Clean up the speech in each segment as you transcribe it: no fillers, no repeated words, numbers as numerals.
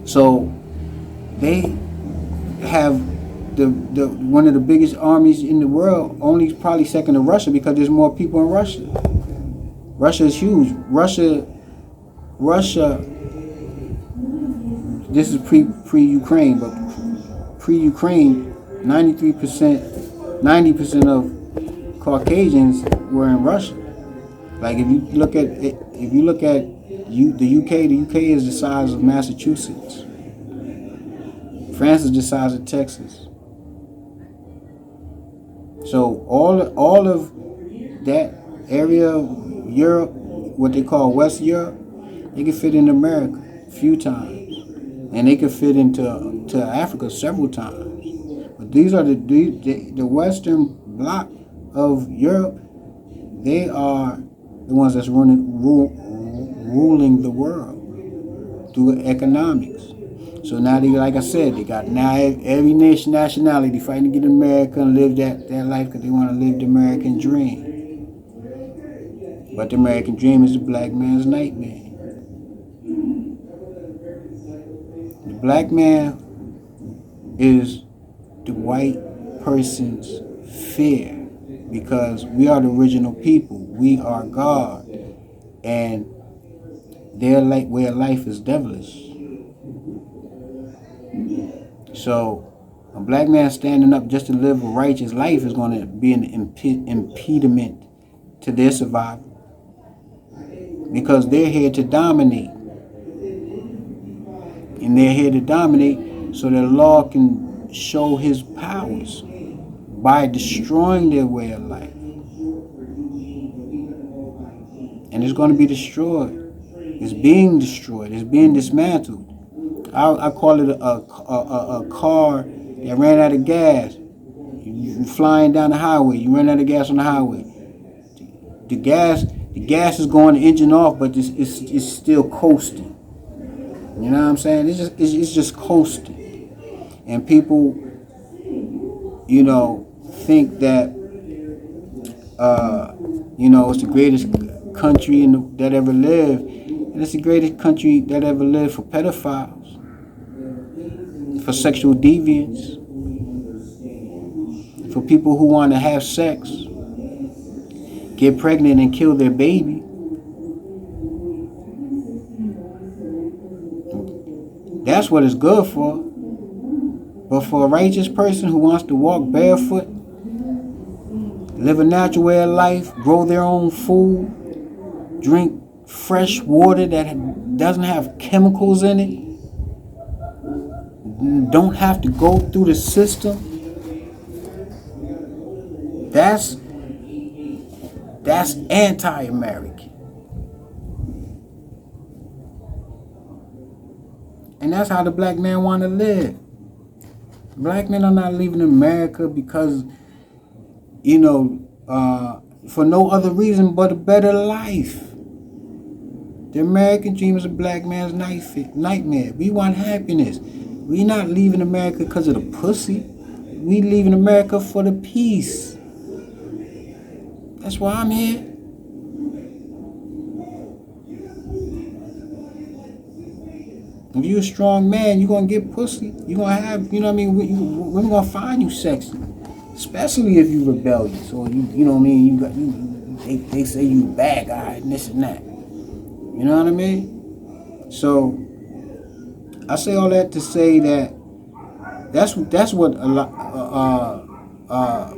So they have the one of the biggest armies in the world, only probably second to Russia, because there's more people in Russia. Russia is huge. Russia. This is pre-Ukraine, but pre-Ukraine, 90% of Caucasians were in Russia. Like if you look at the UK is the size of Massachusetts. France is the size of Texas. So all of that area of Europe, what they call West Europe, they can fit in America a few times, and they can fit into Africa several times. But these are the Western bloc of Europe. They are the ones that's ruling the world through economics. So now they, like I said, they got now every nationality fighting to get America and live that life because they want to live the American dream. But the American dream is the black man's nightmare. The black man is the white person's fear, because we are the original people. We are God, and their way of life is devilish. So a black man standing up just to live a righteous life is going to be an impediment to their survival, because they're here to dominate. And they're here to dominate so that the law can show his powers by destroying their way of life. And it's going to be destroyed. It's being destroyed. It's being dismantled. I call it a car that ran out of gas. You're flying down the highway. You run out of gas on the highway. The gas is going, the engine off, but it's still coasting. You know what I'm saying? It's just coasting. And people, think that, it's the greatest country that ever lived. And it's the greatest country that ever lived for pedophiles, for sexual deviants, for people who want to have sex, get pregnant and kill their baby. That's what it's good for. But for a righteous person who wants to walk barefoot, live a natural way of life, grow their own food, drink fresh water that doesn't have chemicals in it, don't have to go through the system, that's anti-American. And that's how the black man want to live. Black men are not leaving America because, for no other reason but a better life. The American dream is a black man's nightmare. We want happiness. We not leaving America because of the pussy. We leaving America for the peace. That's why I'm here. If you're a strong man, you're going to get pussy. You're going to have, women going to find you sexy. Especially if you rebellious or they say you bad guy and this and that. You know what I mean? So I say all that to say that that's what a lot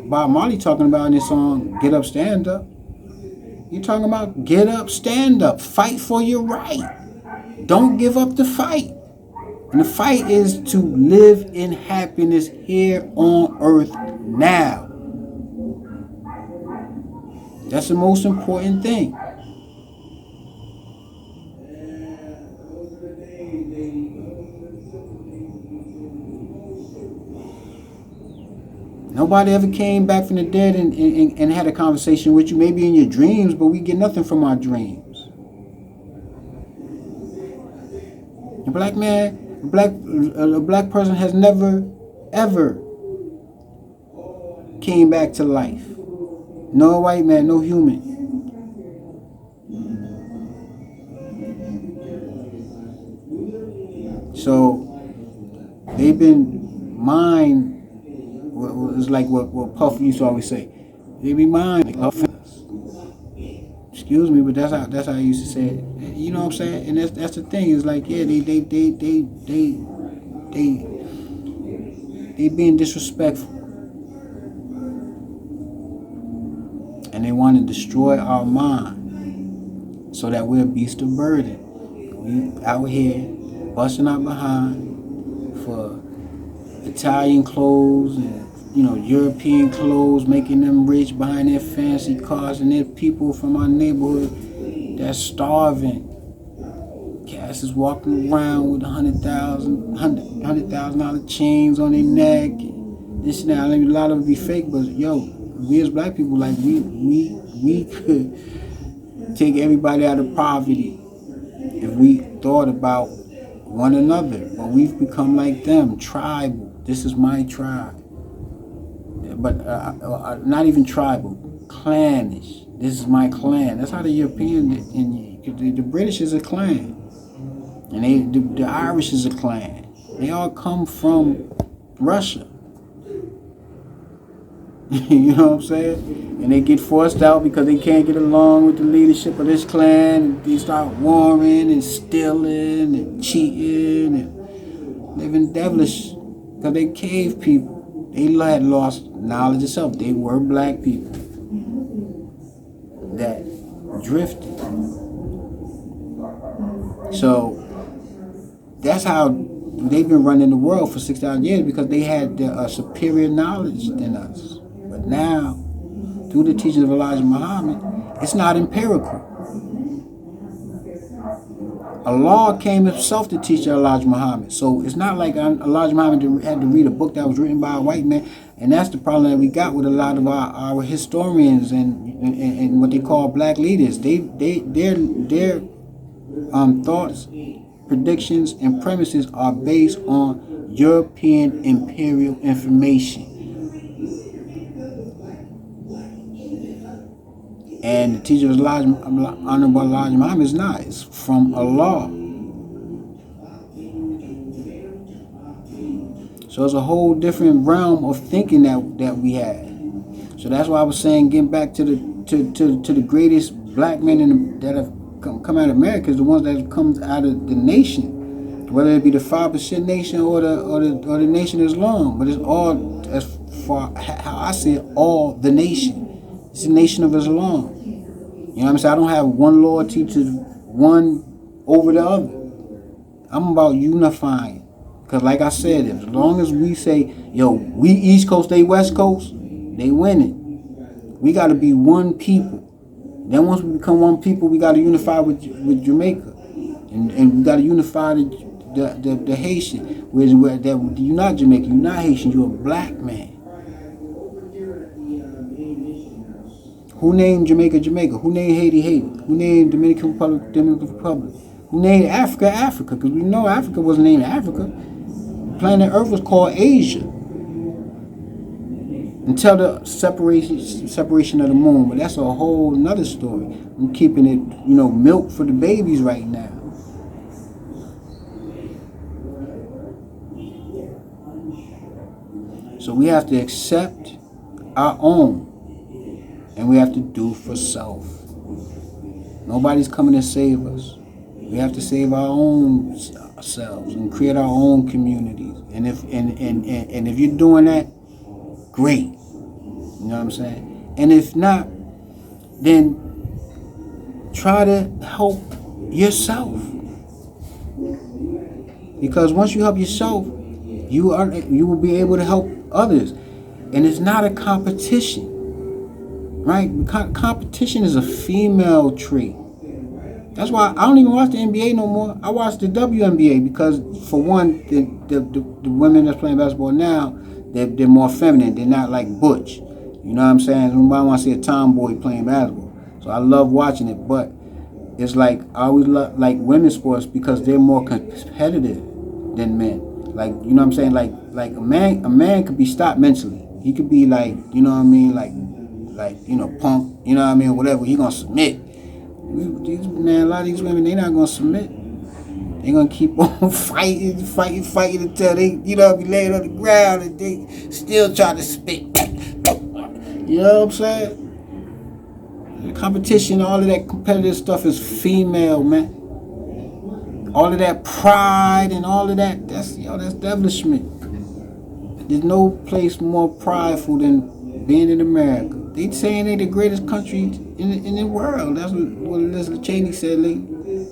Bob Marley talking about in his song "Get Up, Stand Up." You're talking about get up, stand up, fight for your right. Don't give up the fight. And the fight is to live in happiness here on earth now. That's the most important thing. Nobody ever came back from the dead and had a conversation with you, maybe in your dreams, but we get nothing from our dreams. A black man, a black person has never, ever came back to life. No white man, no human. So They've been mined. It's like what Puff used to always say. They be mined. Excuse me, but that's how I used to say it. You know what I'm saying? And that's the thing. It's like, yeah, they being disrespectful, and they want to destroy our mind so that we're beast of burden. We out here busting our behind for Italian clothes and European clothes, making them rich, buying their fancy cars, and there's people from our neighborhood that's starving. Cats is walking around with $100,000 chains on their neck. And this and that. I mean, a lot of it be fake, but yo, we as black people, like we could take everybody out of poverty if we thought about one another. But we've become like them, tribal. This is my tribe. But not even tribal, clannish. This is my clan. That's how the European and the British is a clan, and the Irish is a clan. They all come from Russia. You know what I'm saying? And they get forced out because they can't get along with the leadership of this clan. And they start warring and stealing and cheating and living devilish because they cave people. They had lost knowledge of self. They were black people that drifted. So that's how they've been running the world for 6,000 years, because they had superior knowledge than us. But now, through the teachings of Elijah Muhammad, it's not empirical. Allah came himself to teach Elijah Muhammad. So it's not like Elijah Muhammad had to read a book that was written by a white man. And that's the problem that we got with a lot of our historians and what they call black leaders. Their thoughts, predictions, and premises are based on European imperial information. And the teaching of Honorable Elijah Muhammad is not. It's from Allah. So it's a whole different realm of thinking that we have. So that's why I was saying, getting back to the greatest black men that have come out of America is the ones that have come out of the nation, whether it be the 5% nation or the Nation of Islam. But it's all, as far how I see it, all the nation. It's the Nation of Islam. You know what I'm saying? I don't have one loyalty to one over the other. I'm about unifying. Because like I said, as long as we say, yo, we East Coast, they West Coast, they winning. We got to be one people. Then once we become one people, we got to unify with Jamaica. And we got to unify the Haitian. You're not Jamaican, you're not Haitian, you're a black man. Who named Jamaica, Jamaica? Who named Haiti, Haiti? Who named Dominican Republic, Dominican Republic? Who named Africa, Africa? Because we know Africa wasn't named Africa. Planet Earth was called Asia. Until the separation of the moon. But that's a whole nother story. I'm keeping it, milk for the babies right now. So we have to accept our own. And we have to do for self. Nobody's coming to save us. We have to save our own selves and create our own communities. And if you're doing that, great. You know what I'm saying? And if not, then try to help yourself. Because once you help yourself, you will be able to help others. And it's not a competition. Right? Competition is a female trait. That's why I don't even watch the NBA no more. I watch the WNBA because, for one, the women that's playing basketball now, they're more feminine. They're not like butch. You know what I'm saying? Nobody wants to see a tomboy playing basketball. So I love watching it, but it's like I always love like women's sports because they're more competitive than men. Like, you know what I'm saying? Like a man could be stopped mentally. He could be like, you know what I mean, like punk, you know what I mean, whatever, he gonna submit. A lot of these women, they not gonna submit. They're gonna keep on fighting until they, be laying on the ground and they still try to spit. You know what I'm saying? The competition, all of that competitive stuff is female, man. All of that pride and all of that, that's devilishment. There's no place more prideful than being in America. They saying they the greatest country in the world. That's what Liz Cheney said lately.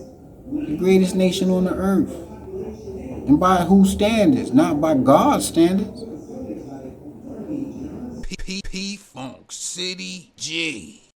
The greatest nation on the earth. And by whose standards? Not by God's standards. P Funk City G.